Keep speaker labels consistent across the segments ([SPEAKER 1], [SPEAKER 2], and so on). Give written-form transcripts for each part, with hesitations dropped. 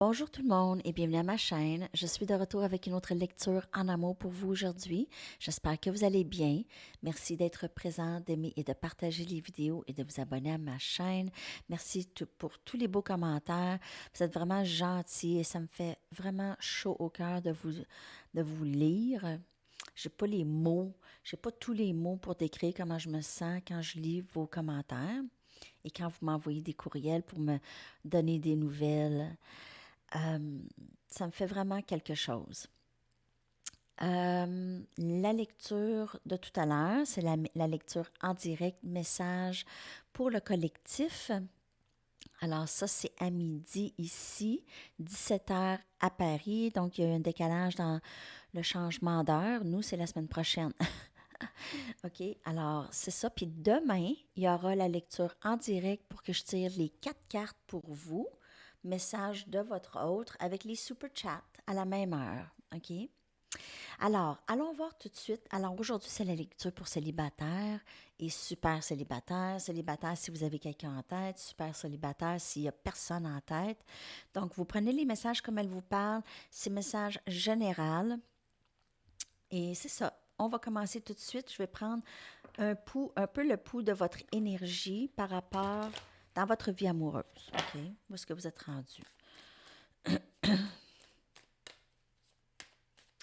[SPEAKER 1] Bonjour tout le monde et bienvenue à ma chaîne. Je suis de retour avec une autre lecture en amour pour vous aujourd'hui. J'espère que vous allez bien. Merci d'être présent, d'aimer et de partager les vidéos et de vous abonner à ma chaîne. Merci pour tous les beaux commentaires. Vous êtes vraiment gentils et ça me fait vraiment chaud au cœur de vous lire. J'ai pas les mots, j'ai pas tous les mots pour décrire comment je me sens quand je lis vos commentaires et quand vous m'envoyez des courriels pour me donner des nouvelles. Ça me fait vraiment quelque chose. La lecture de tout à l'heure, c'est la lecture en direct, message pour le collectif. Alors ça, c'est à midi ici, 17h à Paris. Donc, il y a eu un décalage dans le changement d'heure. Nous, c'est la semaine prochaine. OK, alors c'est ça. Puis demain, il y aura la lecture en direct pour que je tire les 4 cartes pour vous. Message de votre autre avec les super chats à la même heure. OK? Alors, allons voir tout de suite. Alors, aujourd'hui, c'est la lecture pour célibataire et super célibataire. Célibataire si vous avez quelqu'un en tête, super célibataire s'il n'y a personne en tête. Donc, vous prenez les messages comme elles vous parlent, ces messages généraux. Et c'est ça. On va commencer tout de suite. Je vais prendre un peu le pouls de votre énergie par rapport dans votre vie amoureuse. OK? Où est-ce que vous êtes rendu?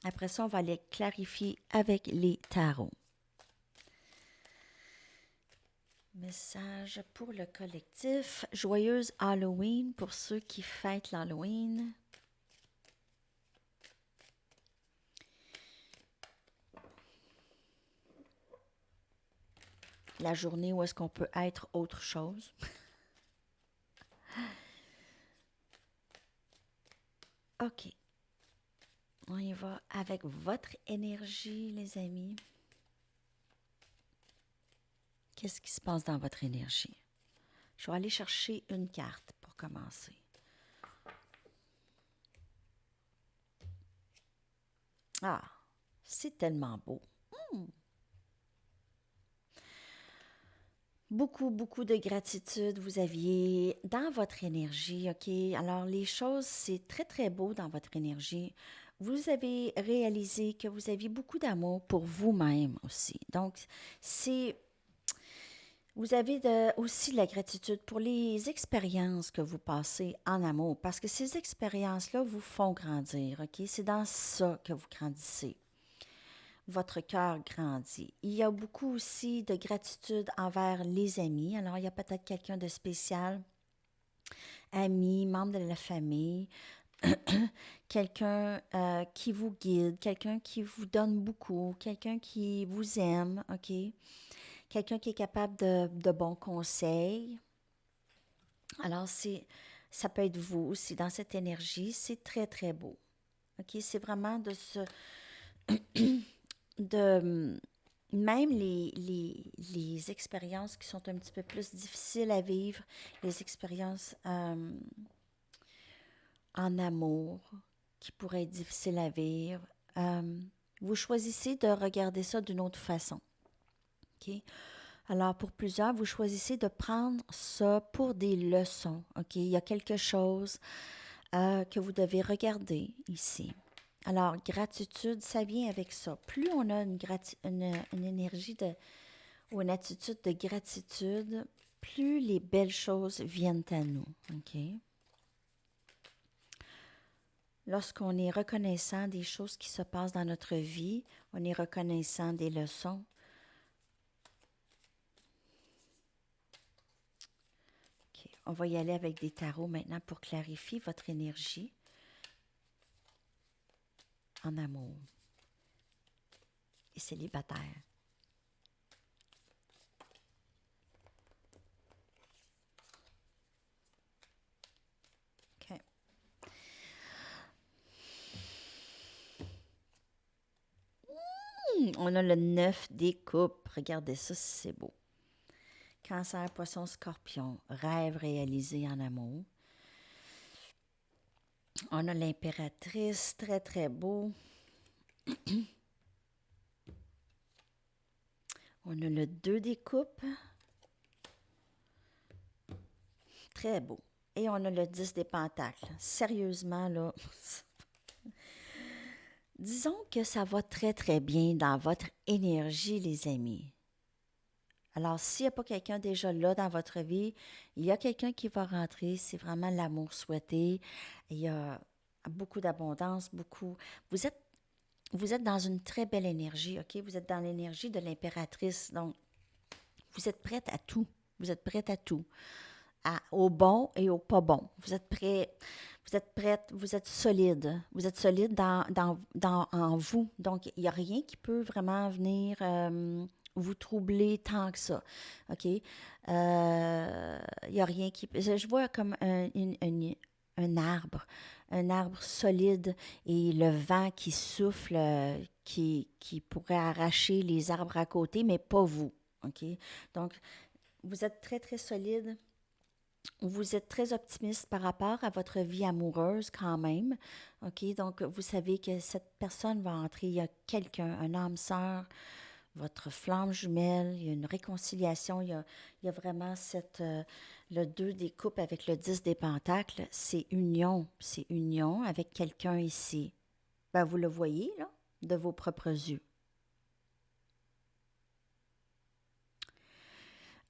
[SPEAKER 1] Après ça, on va aller clarifier avec les tarots. Message pour le collectif. Joyeuse Halloween pour ceux qui fêtent l'Halloween. La journée où est-ce qu'on peut être autre chose. OK. On y va avec votre énergie, les amis. Qu'est-ce qui se passe dans votre énergie? Je vais aller chercher une carte pour commencer. Ah, c'est tellement beau. Beaucoup, beaucoup de gratitude vous aviez dans votre énergie, OK? Alors, les choses, c'est très, très beau dans votre énergie. Vous avez réalisé que vous aviez beaucoup d'amour pour vous-même aussi. Donc, c'est vous avez aussi de la gratitude pour les expériences que vous passez en amour, parce que ces expériences-là vous font grandir, OK? C'est dans ça que vous grandissez. Votre cœur grandit. Il y a beaucoup aussi de gratitude envers les amis. Alors, il y a peut-être quelqu'un de spécial, ami, membre de la famille, quelqu'un qui vous guide, quelqu'un qui vous donne beaucoup, quelqu'un qui vous aime, OK? Quelqu'un qui est capable de bons conseils. Alors, ça peut être vous aussi dans cette énergie. C'est très, très beau. OK? C'est vraiment de même les expériences qui sont un petit peu plus difficiles à vivre, les expériences en amour qui pourraient être difficiles à vivre, euh, vous choisissez de regarder ça d'une autre façon. OK? Alors, pour plusieurs, vous choisissez de prendre ça pour des leçons. OK? Il y a quelque chose que vous devez regarder ici. Alors, gratitude, ça vient avec ça. Plus on a une énergie ou une attitude de gratitude, plus les belles choses viennent à nous. OK? Lorsqu'on est reconnaissant des choses qui se passent dans notre vie, on est reconnaissant des leçons. OK. On va y aller avec des tarots maintenant pour clarifier votre énergie en amour et célibataire. OK. On a le 9 des coupes. Regardez ça, c'est beau. Cancer, poisson, scorpion. Rêve réalisé en amour. On a l'impératrice, très très beau. On a le 2 des coupes. Très beau. Et on a le 10 des pentacles. Sérieusement, là, disons que ça va très, très bien dans votre énergie, les amis. Alors, s'il n'y a pas quelqu'un déjà là dans votre vie, il y a quelqu'un qui va rentrer. C'est vraiment l'amour souhaité. Il y a beaucoup d'abondance, beaucoup. Vous êtes, vous êtes dans une très belle énergie, OK? Vous êtes dans l'énergie de l'impératrice. Donc, vous êtes prête à tout. Vous êtes prête à tout. Au bon et au pas bon. Vous êtes prêt, vous êtes prête, vous êtes solide. Vous êtes solide en vous. Donc, il n'y a rien qui peut vraiment venir vous troubler tant que ça. OK? Il n'y a rien qui... Je vois comme un arbre solide et le vent qui souffle, qui pourrait arracher les arbres à côté, mais pas vous. OK? Donc, vous êtes très, très solide. Vous êtes très optimiste par rapport à votre vie amoureuse quand même. OK? Donc, vous savez que cette personne va entrer. Il y a quelqu'un, un âme sœur, votre flamme jumelle, il y a une réconciliation. Il y a vraiment le 2 des coupes avec le 10 des pentacles. C'est union. C'est union avec quelqu'un ici. Ben, vous le voyez, là, de vos propres yeux.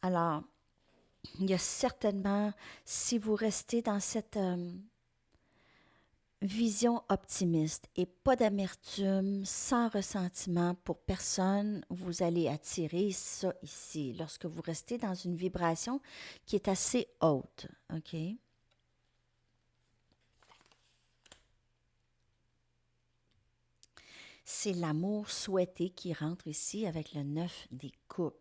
[SPEAKER 1] Alors, il y a certainement, si vous restez dans cette vision optimiste et pas d'amertume, sans ressentiment pour personne, vous allez attirer ça ici, lorsque vous restez dans une vibration qui est assez haute, OK? C'est l'amour souhaité qui rentre ici avec le 9 des coupes.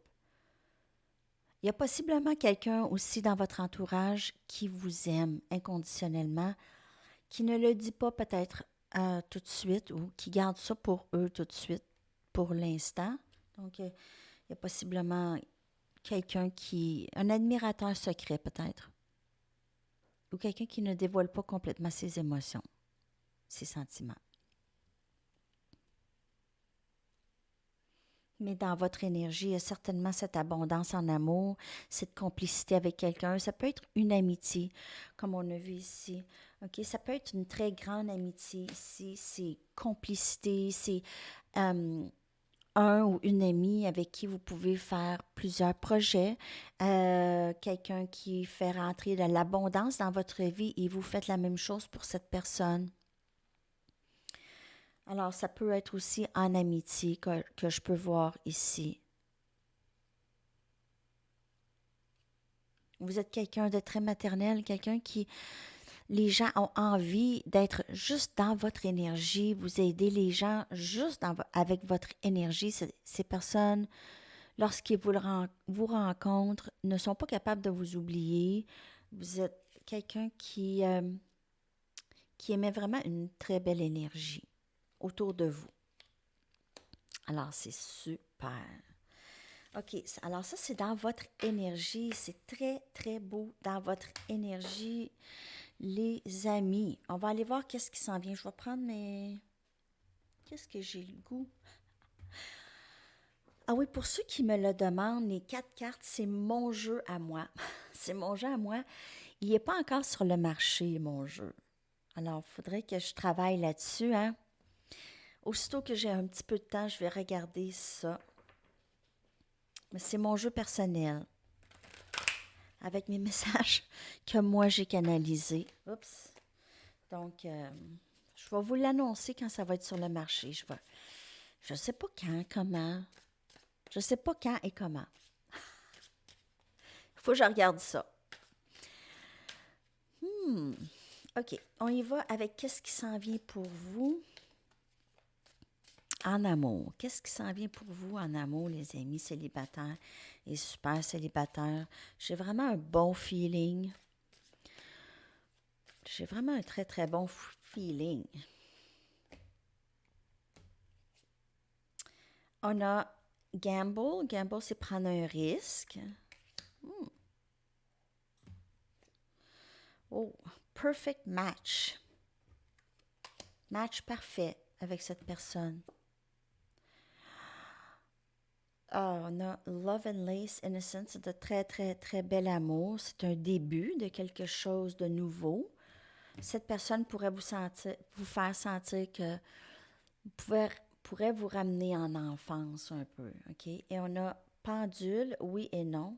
[SPEAKER 1] Il y a possiblement quelqu'un aussi dans votre entourage qui vous aime inconditionnellement, qui ne le dit pas peut-être tout de suite ou qui garde ça pour eux tout de suite, pour l'instant. Donc, il y a possiblement un admirateur secret peut-être, ou quelqu'un qui ne dévoile pas complètement ses émotions, ses sentiments. Mais dans votre énergie, il y a certainement cette abondance en amour, cette complicité avec quelqu'un. Ça peut être une amitié, comme on a vu ici. OK? Ça peut être une très grande amitié ici. C'est complicité, c'est un ou une amie avec qui vous pouvez faire plusieurs projets. Quelqu'un qui fait rentrer de l'abondance dans votre vie et vous faites la même chose pour cette personne. Alors, ça peut être aussi en amitié que je peux voir ici. Vous êtes quelqu'un de très maternel, quelqu'un qui, les gens ont envie d'être juste dans votre énergie, vous aidez les gens juste avec votre énergie. Ces personnes, lorsqu'ils vous rencontrent, ne sont pas capables de vous oublier. Vous êtes quelqu'un qui émet vraiment une très belle énergie autour de vous. Alors, c'est super. OK, alors ça, c'est dans votre énergie. C'est très, très beau dans votre énergie, les amis. On va aller voir qu'est-ce qui s'en vient. Je vais prendre mes... Qu'est-ce que j'ai le goût? Ah oui, pour ceux qui me le demandent, les 4 cartes, c'est mon jeu à moi. C'est mon jeu à moi. Il n'est pas encore sur le marché, mon jeu. Alors, il faudrait que je travaille là-dessus, hein? Aussitôt que j'ai un petit peu de temps, je vais regarder ça. Mais c'est mon jeu personnel. Avec mes messages que moi j'ai canalisés. Oups. Donc, je vais vous l'annoncer quand ça va être sur le marché. Je ne sais pas quand, comment. Je ne sais pas quand et comment. Il faut que je regarde ça. OK, on y va avec qu'est-ce qui s'en vient pour vous en amour. Qu'est-ce qui s'en vient pour vous en amour, les amis célibataires et super célibataires? J'ai vraiment un bon feeling. J'ai vraiment un très, très bon feeling. On a gamble. Gamble, c'est prendre un risque. Oh, perfect match. Match parfait avec cette personne. Ah, on a Love and Lace Innocence, c'est de très, très, très bel amour. C'est un début de quelque chose de nouveau. Cette personne pourrait vous faire sentir que pouvait, pourrait vous ramener en enfance un peu, OK? Et on a pendule, oui et non.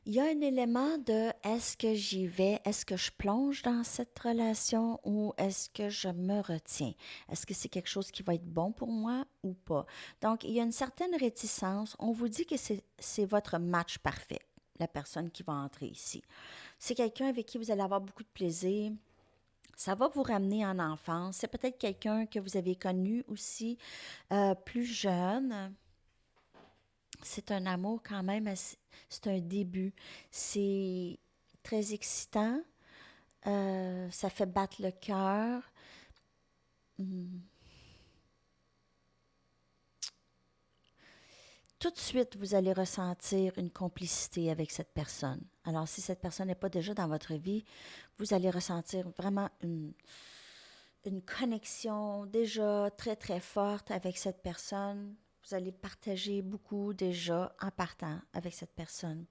[SPEAKER 1] Il y a un élément de est-ce que j'y vais, est-ce que je plonge dans cette relation ou est-ce que je me retiens? Est-ce que c'est quelque chose qui va être bon pour moi ou pas? Donc, il y a une certaine réticence. On vous dit que c'est votre match parfait, la personne qui va entrer ici. C'est quelqu'un avec qui vous allez avoir beaucoup de plaisir. Ça va vous ramener en enfance. C'est peut-être quelqu'un que vous avez connu aussi plus jeune. C'est un amour quand même, c'est un début. C'est très excitant. Ça fait battre le cœur. Hum. Tout de suite, vous allez ressentir une complicité avec cette personne. Alors, si cette personne n'est pas déjà dans votre vie, vous allez ressentir vraiment une connexion déjà très, très forte avec cette personne. Vous allez partager beaucoup déjà en partant avec cette personne.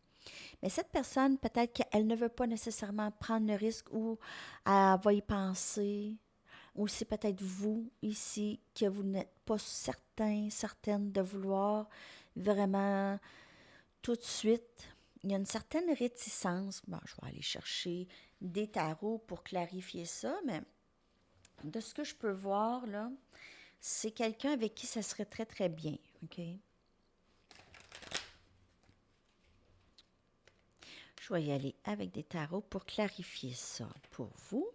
[SPEAKER 1] Mais cette personne, peut-être qu'elle ne veut pas nécessairement prendre le risque ou elle va y penser. Ou c'est peut-être vous ici que vous n'êtes pas certain, certaine de vouloir vraiment tout de suite. Il y a une certaine réticence. Bon, je vais aller chercher des tarots pour clarifier ça, mais de ce que je peux voir, là, c'est quelqu'un avec qui ça serait très, très bien. OK? Je vais y aller avec des tarots pour clarifier ça pour vous.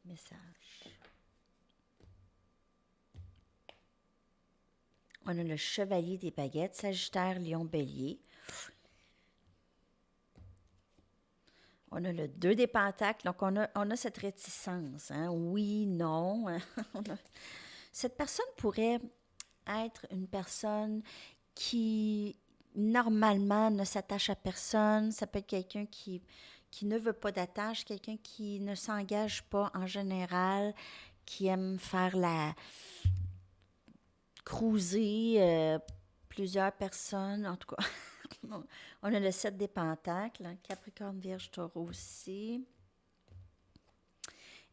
[SPEAKER 1] Message. On a le chevalier des baguettes, Sagittaire, Lion, Bélier. On a le 2 des pentacles, donc on a cette réticence. Hein? Oui, non. Cette personne pourrait être une personne qui, normalement, ne s'attache à personne. Ça peut être quelqu'un qui ne veut pas d'attache, quelqu'un qui ne s'engage pas en général, qui aime faire la cruiser plusieurs personnes, en tout cas. On a le 7 des pentacles, hein, Capricorne, Vierge, Taureau aussi.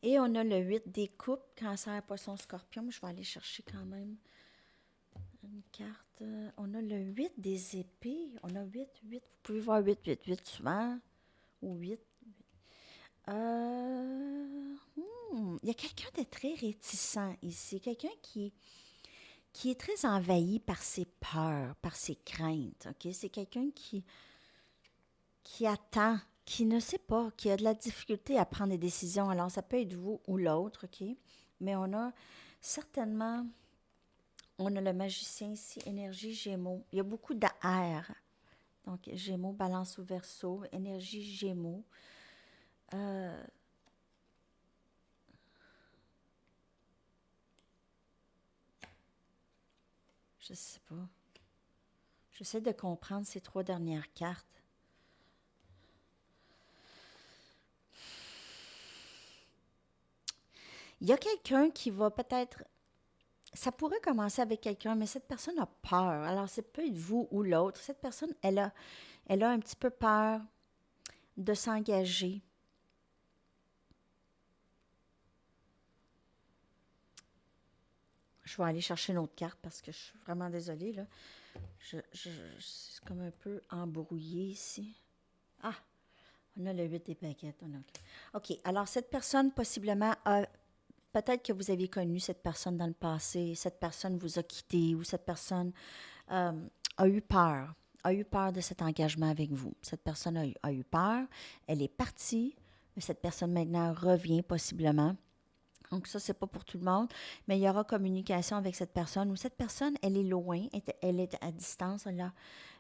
[SPEAKER 1] Et on a le 8 des coupes, Cancer, Poisson, Scorpion. Je vais aller chercher quand même une carte. On a le 8 des épées. On a 8, 8. Vous pouvez voir 8, 8, 8 souvent. Ou 8. Il y a quelqu'un de très réticent ici. Quelqu'un qui est très envahi par ses peurs, par ses craintes. OK? C'est quelqu'un qui attend, qui ne sait pas, qui a de la difficulté à prendre des décisions. Alors, ça peut être vous ou l'autre, OK? Mais on a certainement, on a le magicien ici, énergie Gémeaux. Il y a beaucoup d'air. Donc, Gémeaux, Balance ou Verseau, énergie Gémeaux. Euh, je sais pas. J'essaie de comprendre ces trois dernières cartes. Il y a quelqu'un qui va peut-être. Ça pourrait commencer avec quelqu'un, mais cette personne a peur. Alors, c'est peut être vous ou l'autre. Cette personne, elle a un petit peu peur de s'engager. Je vais aller chercher une autre carte parce que je suis vraiment désolée, là. C'est comme un peu embrouillé ici. Ah, on a le 8 des paquettes. OK, alors cette personne, possiblement, peut-être que vous avez connu cette personne dans le passé, cette personne vous a quitté ou cette personne euh, a eu peur de cet engagement avec vous. Cette personne a eu peur, elle est partie, mais cette personne maintenant revient possiblement Donc ça, c'est pas pour tout le monde, mais il y aura communication avec cette personne ou cette personne, elle est loin, elle est à distance. Là,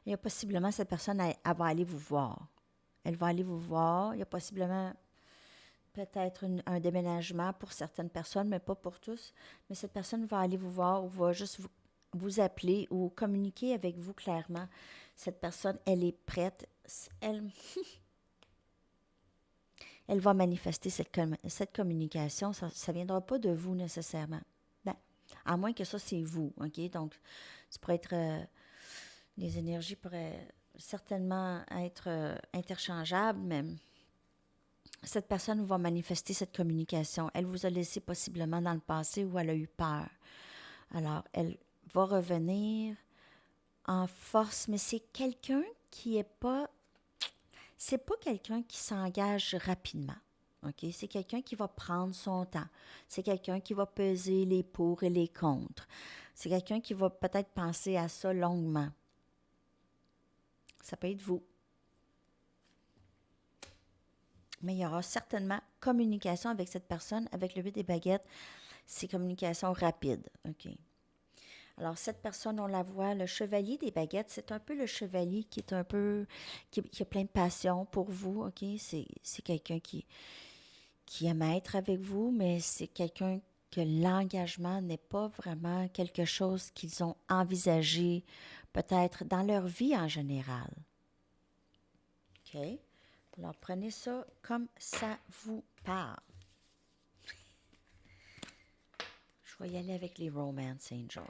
[SPEAKER 1] il y a possiblement cette personne, elle va aller vous voir. Elle va aller vous voir. Il y a possiblement peut-être un déménagement pour certaines personnes, mais pas pour tous. Mais cette personne va aller vous voir ou va juste vous appeler ou communiquer avec vous clairement. Cette personne, elle est prête. Elle va manifester cette communication. Ça ne viendra pas de vous nécessairement. Ben, à moins que ça, c'est vous. OK? Donc, ça pourrait être. Les énergies pourraient certainement être interchangeables, mais cette personne va manifester cette communication. Elle vous a laissé possiblement dans le passé où elle a eu peur. Alors, elle va revenir en force, mais c'est quelqu'un qui est pas. C'est pas quelqu'un qui s'engage rapidement. OK? C'est quelqu'un qui va prendre son temps. C'est quelqu'un qui va peser les pour et les contre. C'est quelqu'un qui va peut-être penser à ça longuement. Ça peut être vous. Mais il y aura certainement communication avec cette personne. Avec le 8 des baguettes, c'est communication rapide. OK? Alors, cette personne, on la voit, le chevalier des baguettes, c'est un peu le chevalier qui est un peu, qui a plein de passion pour vous, OK? C'est quelqu'un qui aime être avec vous, mais c'est quelqu'un que l'engagement n'est pas vraiment quelque chose qu'ils ont envisagé peut-être dans leur vie en général. OK? Alors, prenez ça comme ça vous parle. Je vais y aller avec les Romance Angels.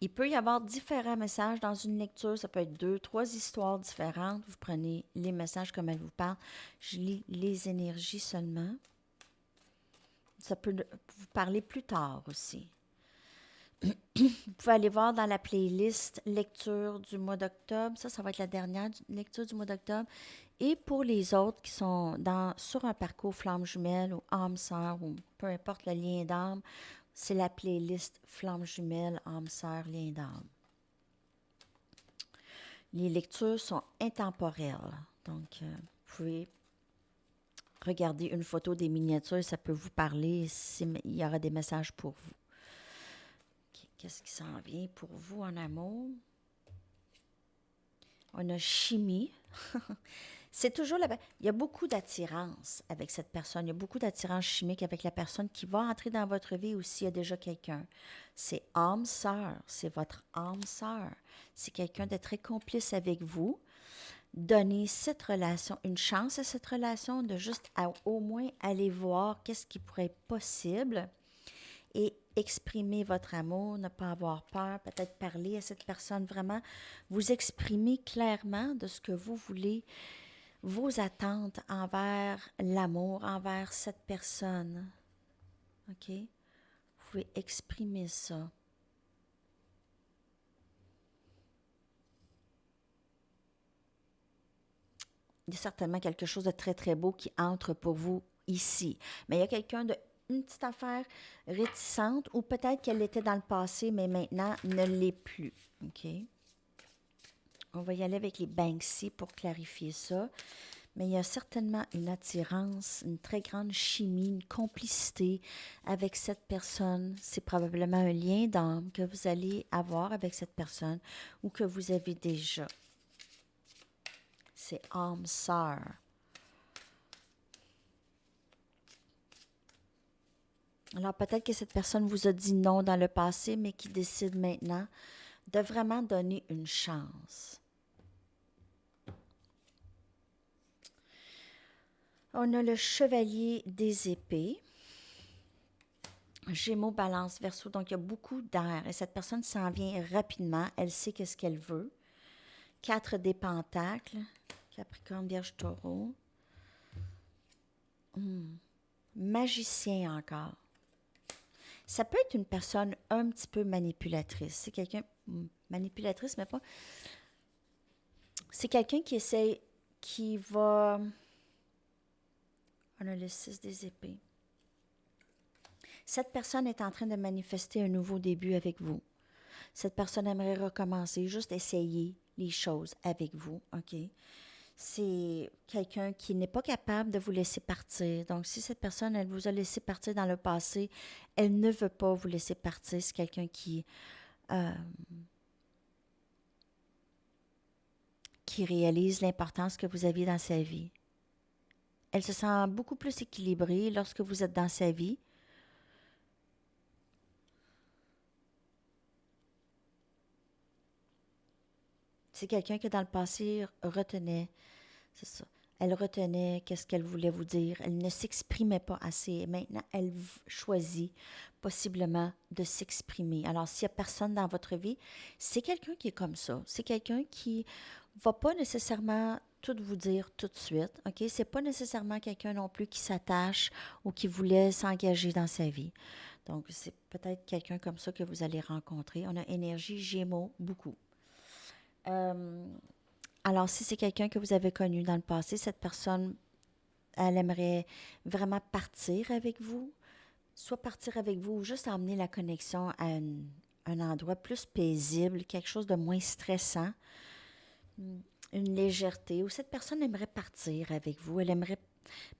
[SPEAKER 1] Il peut y avoir différents messages dans une lecture. Ça peut être 2, 3 histoires différentes. Vous prenez les messages comme elles vous parlent. Je lis les énergies seulement. Ça peut vous parler plus tard aussi. Vous pouvez aller voir dans la playlist lecture du mois d'octobre. Ça va être la dernière lecture du mois d'octobre. Et pour les autres qui sont sur un parcours flamme jumelle ou âme sœur ou peu importe le lien d'âme, c'est la playlist flamme jumelle, âme sœur, lien d'âme. Les lectures sont intemporelles. Donc, vous pouvez regarder une photo des miniatures, ça peut vous parler. Il y aura des messages pour vous. Qu'est-ce qui s'en vient pour vous en amour? On a chimie. C'est toujours il y a beaucoup d'attirance avec cette personne. Il y a beaucoup d'attirance chimique avec la personne qui va entrer dans votre vie ou s'il y a déjà quelqu'un. C'est âme sœur. C'est votre âme sœur. C'est quelqu'un de très complice avec vous. Donnez cette relation, une chance à cette relation, de juste au moins aller voir qu'est-ce qui pourrait être possible et exprimer votre amour, ne pas avoir peur, peut-être parler à cette personne, vraiment vous exprimer clairement de ce que vous voulez, vos attentes envers l'amour, envers cette personne. OK? Vous pouvez exprimer ça. Il y a certainement quelque chose de très, très beau qui entre pour vous ici. Mais il y a quelqu'un une petite affaire réticente ou peut-être qu'elle était dans le passé, mais maintenant ne l'est plus. OK? On va y aller avec les Banksy pour clarifier ça. Mais il y a certainement une attirance, une très grande chimie, une complicité avec cette personne. C'est probablement un lien d'âme que vous allez avoir avec cette personne ou que vous avez déjà. C'est âme sœur. Alors peut-être que cette personne vous a dit non dans le passé, mais qui décide maintenant de vraiment donner une chance. On a le chevalier des épées. Gémeaux, balance, verseau. Donc, il y a beaucoup d'air. Et cette personne s'en vient rapidement. Elle sait qu'est-ce qu'elle veut. 4 des pentacles. Capricorne, Vierge, Taureau. Magicien encore. Ça peut être une personne un petit peu manipulatrice. C'est quelqu'un... manipulatrice, mais pas... C'est quelqu'un qui essaie... Qui va... On a le 6 des épées. Cette personne est en train de manifester un nouveau début avec vous. Cette personne aimerait recommencer, juste essayer les choses avec vous, OK? c'est quelqu'un qui n'est pas capable de vous laisser partir. Donc, si cette personne, elle vous a laissé partir dans le passé, elle ne veut pas vous laisser partir. C'est quelqu'un euh, qui réalise l'importance que vous aviez dans sa vie. Elle se sent beaucoup plus équilibrée lorsque vous êtes dans sa vie. C'est quelqu'un que dans le passé retenait, c'est ça. Elle retenait qu'est-ce qu'elle voulait vous dire. Elle ne s'exprimait pas assez. Maintenant, elle choisit possiblement de s'exprimer. Alors, s'il n'y a personne dans votre vie, c'est quelqu'un qui est comme ça. C'est quelqu'un qui va pas nécessairement tout vous dire tout de suite. OK? C'est pas nécessairement quelqu'un non plus qui s'attache ou qui voulait s'engager dans sa vie. Donc, c'est peut-être quelqu'un comme ça que vous allez rencontrer. On a énergie Gémeaux beaucoup. Euh, alors, si c'est quelqu'un que vous avez connu dans le passé, cette personne, elle aimerait vraiment partir avec vous, soit partir avec vous ou juste emmener la connexion à un endroit plus paisible, quelque chose de moins stressant, une légèreté, ou cette personne aimerait partir avec vous. Elle aimerait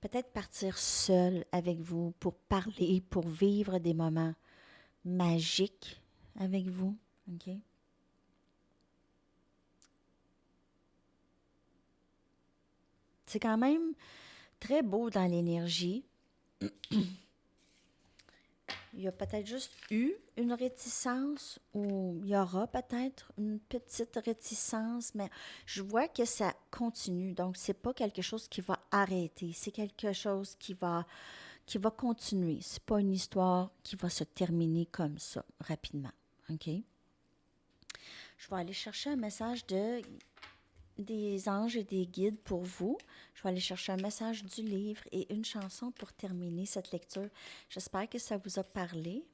[SPEAKER 1] peut-être partir seule avec vous pour parler, pour vivre des moments magiques avec vous. OK? C'est quand même très beau dans l'énergie. Il y a peut-être juste eu une réticence ou il y aura peut-être une petite réticence, mais je vois que ça continue. Donc, c'est pas quelque chose qui va arrêter. C'est quelque chose qui va continuer. C'est pas une histoire qui va se terminer comme ça, rapidement. OK? Je vais aller chercher un message des anges et des guides pour vous. Je vais aller chercher un message du livre et une chanson pour terminer cette lecture. J'espère que ça vous a parlé.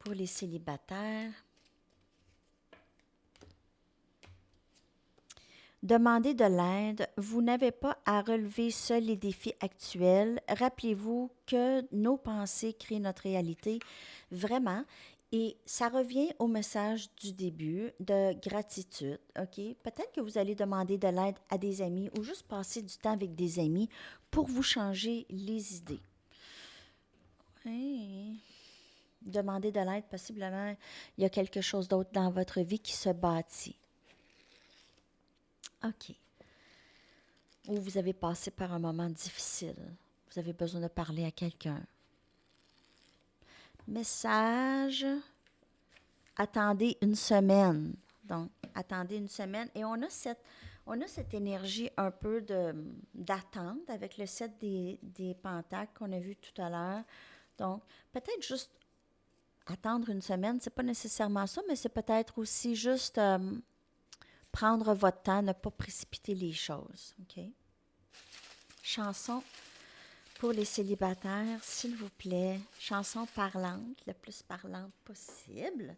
[SPEAKER 1] Pour les célibataires, demandez de l'aide. Vous n'avez pas à relever seul les défis actuels. Rappelez-vous que nos pensées créent notre réalité, vraiment. Et ça revient au message du début de gratitude, OK? Peut-être que vous allez demander de l'aide à des amis ou juste passer du temps avec des amis pour vous changer les idées. Hey. Demandez de l'aide, possiblement, il y a quelque chose d'autre dans votre vie qui se bâtit. OK. Ou vous avez passé par un moment difficile. Vous avez besoin de parler à quelqu'un. Message. Attendez une semaine. Donc, attendez une semaine. Et on a cette énergie un peu d'attente avec le set des pentacles qu'on a vu tout à l'heure. Donc, peut-être juste attendre une semaine, c'est pas nécessairement ça, mais c'est peut-être aussi juste prendre votre temps, ne pas précipiter les choses. OK? Chanson pour les célibataires, s'il vous plaît. Chanson parlante, le plus parlante possible.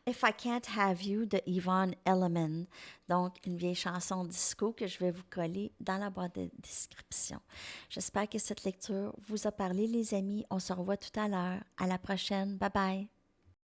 [SPEAKER 1] If I Can't Have You de Yvonne Elliman. Donc, une vieille chanson disco que je vais vous coller dans la boîte de description. J'espère que cette lecture vous a parlé, les amis. On se revoit tout à l'heure. À la prochaine. Bye bye.